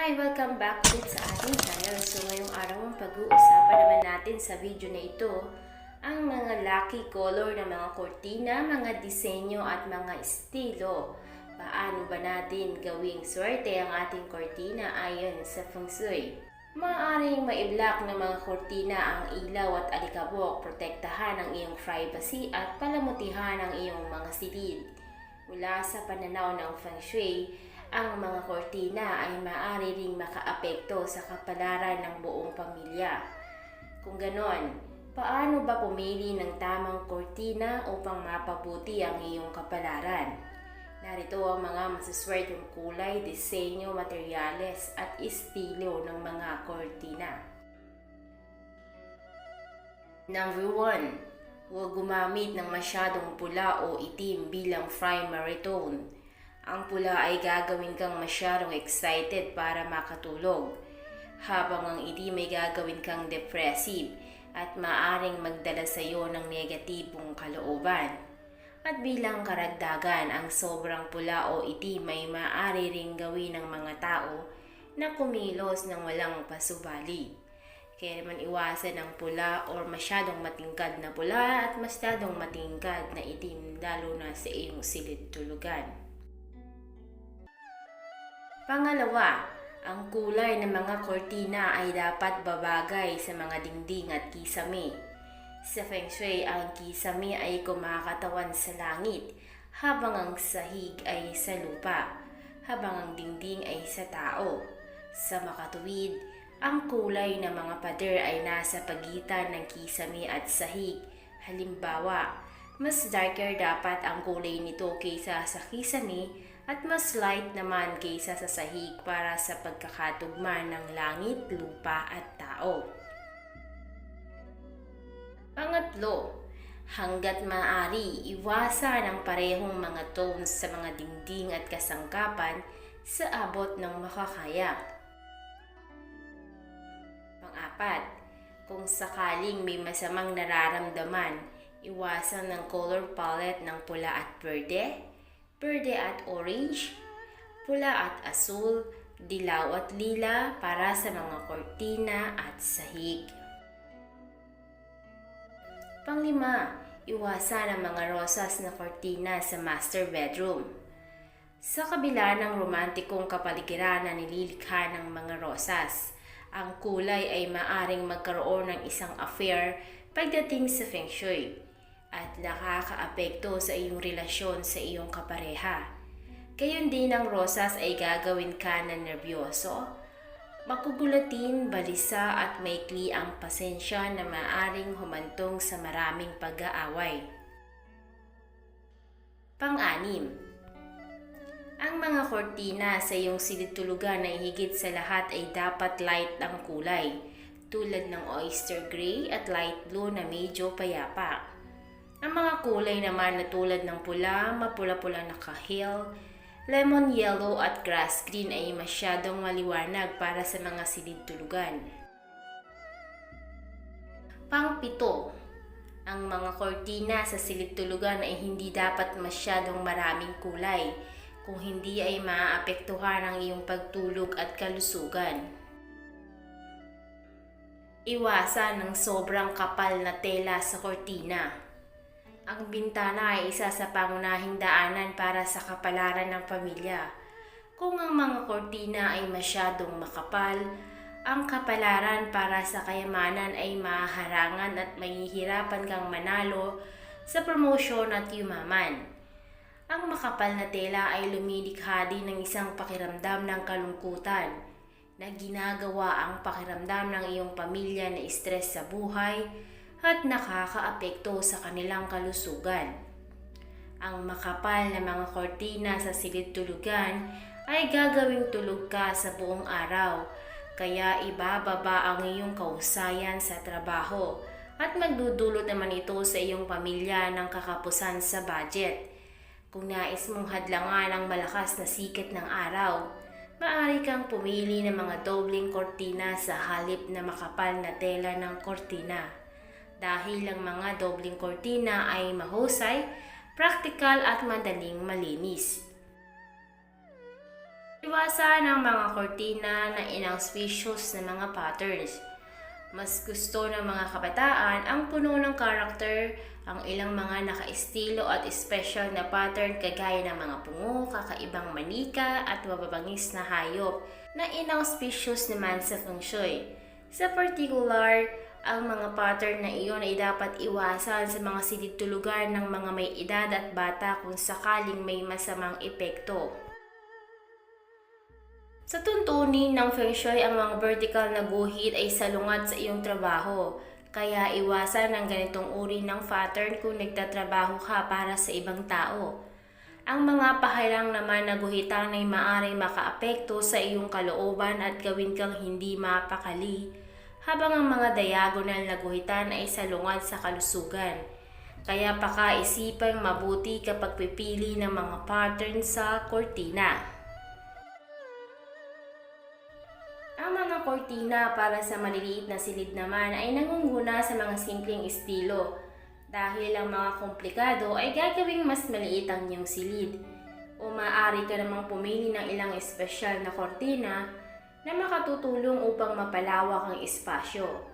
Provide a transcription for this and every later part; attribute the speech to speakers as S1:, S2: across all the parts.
S1: Hi! Welcome back ulit sa ating channel. So ngayong araw pag-uusapan naman natin sa video na ito ang mga lucky color ng mga kortina, mga disenyo at mga estilo. Paano ba natin gawing swerte ang ating kortina ayon sa Feng Shui? Maaaring maiblock ng mga kortina ang ilaw at alikabok, protektahan ang iyong privacy at palamutihan ang iyong mga silid. Mula sa pananaw ng Feng Shui, ang mga kortina ay maaari ring makaapekto sa kapalaran ng buong pamilya. Kung ganon, paano ba pumili ng tamang kortina upang mapabuti ang iyong kapalaran? Narito ang mga masaswerteng kulay, disenyo, materyales at estilo ng mga kortina. Number 1. Huwag gumamit ng masyadong pula o itim bilang primary tone. Ang pula ay gagawin kang masyadong excited para makatulog, habang ang itim ay gagawin kang depressive at maaring magdala sa iyo ng negatibong kalooban. At bilang karagdagan, ang sobrang pula o itim ay maaari ring gawin ng mga tao na kumilos ng walang pasubali. Kaya naman iwasan ang pula o masyadong matingkad na pula at masyadong matingkad na itim, lalo na sa iyong silid tulugan. Pangalawa, ang kulay ng mga kortina ay dapat babagay sa mga dingding at kisame. Sa Feng Shui, ang kisame ay kumakatawan sa langit, habang ang sahig ay sa lupa, habang ang dingding ay sa tao. Sa makatuwid, ang kulay ng mga pader ay nasa pagitan ng kisame at sahig. Halimbawa, mas darker dapat ang kulay nito kaysa sa kisame at mas light naman kaysa sa sahig para sa pagkakatugma ng langit, lupa at tao. Pangatlo, hanggat maaari, iwasan ang parehong mga tones sa mga dingding at kasangkapan sa abot ng makakaya. Pang-apat, kung sakaling may masamang nararamdaman, iwasan ng color palette ng pula at berde at orange, pula at asul, dilaw at lila para sa mga kortina at sahig. Panglima, iwasan ang mga rosas na kortina sa master bedroom. Sa kabila ng romantikong kapaligiran na nililikha ng mga rosas, ang kulay ay maaring magkaroon ng isang affair pagdating sa Feng Shui at nakakaapekto sa iyong relasyon sa iyong kapareha. Gayon din ang rosas ay gagawin ka na nervyoso, makugulatin, balisa at maikli ang pasensya na maaring humantong sa maraming pag-aaway. Pang-anim, ang mga kortina sa iyong silid-tulugan na higit sa lahat ay dapat light ang kulay, tulad ng oyster gray at light blue na medyo payapa. Ang mga kulay naman na tulad ng pula, mapula-pula na kahil, lemon yellow at grass green ay masyadong maliwanag para sa mga silid-tulugan. Pang-pito, ang mga kortina sa silid-tulugan ay hindi dapat masyadong maraming kulay, kung hindi ay maaapektuhan ang iyong pagtulog at kalusugan. Iwasan ng sobrang kapal na tela sa kortina. Ang bintana ay isa sa pangunahing daanan para sa kapalaran ng pamilya. Kung ang mga kortina ay masyadong makapal, ang kapalaran para sa kayamanan ay mahaharangan at mahihirapan kang manalo sa promosyon at yumaman. Ang makapal na tela ay lumilikha din ng isang pakiramdam ng kalungkutan na ginagawa ang pakiramdam ng iyong pamilya na stress sa buhay at nakakaapekto sa kanilang kalusugan. Ang makapal na mga kortina sa silid-tulugan ay gagawing tulog ka sa buong araw, kaya ibababa ang iyong kahusayan sa trabaho at magdudulot naman ito sa iyong pamilya ng kakapusan sa budget. Kung nais mong hadlangan ang malakas na sikat ng araw, maaari kang pumili ng mga dobling kortina sa halip na makapal na tela ng kortina. Dahil ang mga dobling kortina ay mahusay, praktikal at madaling malinis. Iwasan ang mga kortina na inauspicious na mga patterns. Mas gusto ng mga kabataan ang puno ng karakter, ang ilang mga naka-estilo at special na pattern kagaya ng mga pungo, kakaibang manika at mababangis na hayop na inauspicious naman sa feng shui. Sa particular, ang mga pattern na iyon ay dapat iwasan sa mga silid tulugan ng mga may edad at bata kung sakaling may masamang epekto. Sa tuntunin ng feng shui, ang mga vertical na guhit ay salungat sa iyong trabaho. Kaya iwasan ang ganitong uri ng pattern kung nagtatrabaho ka para sa ibang tao. Ang mga paharang naman na guhitan ay maaaring makaapekto sa iyong kalooban at gawin kang hindi mapakali, habang ang mga diagonal na guhitan ay salungat sa kalusugan. Kaya pakaisipang mabuti kapag pipili ng mga pattern sa kortina. Ang mga kortina para sa maliliit na silid naman ay nangunguna sa mga simpleng estilo dahil ang mga komplikado ay gagawing mas maliit ang iyong silid. O maaari ka namang pumili ng ilang espesyal na kortina na makatutulong upang mapalawak ang espasyo.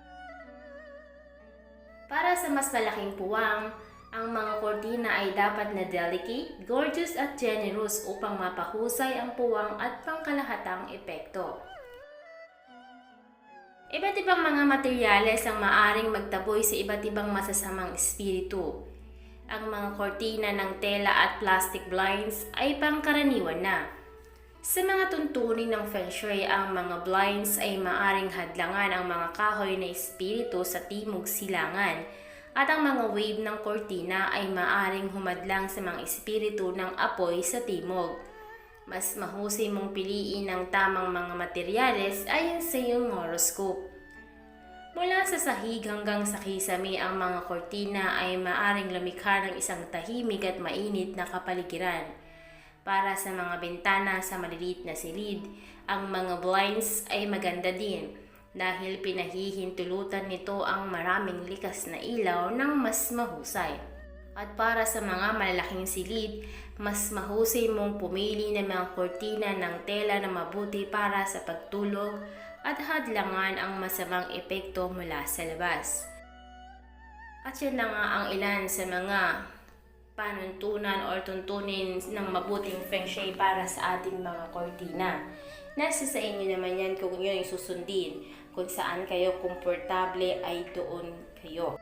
S1: Para sa mas malaking puwang, ang mga kortina ay dapat na delicate, gorgeous at generous upang mapahusay ang puwang at pangkalahatang epekto. Iba't ibang mga materyales ang maaring magtaboy sa iba't ibang masasamang espiritu. Ang mga kortina ng tela at plastic blinds ay pangkaraniwan na. Sa mga tuntunin ng feng shui, ang mga blinds ay maaring hadlangan ang mga kahoy na espiritu sa timog silangan at ang mga wave ng kortina ay maaring humadlang sa mga espiritu ng apoy sa timog. Mas mahusay mong piliin ang tamang mga materyales ayon sa iyong horoscope. Mula sa sahig hanggang sa kisame, ang mga kortina ay maaring lumikha ng isang tahimik at mainit na kapaligiran. Para sa mga bintana sa maliliit na silid, ang mga blinds ay maganda din dahil pinahihintulutan nito ang maraming likas na ilaw ng mas mahusay. At para sa mga malalaking silid, mas mahusay mong pumili ng mga kortina ng tela na mabuti para sa pagtulog at hadlangan ang masamang epekto mula sa labas. At yan na nga ang ilan sa mga panuntunan o tuntunin ng mabuting feng shui para sa ating mga kortina. Nasa sa inyo naman yan kung yun yung susundin. Kung saan kayo komportable ay doon kayo.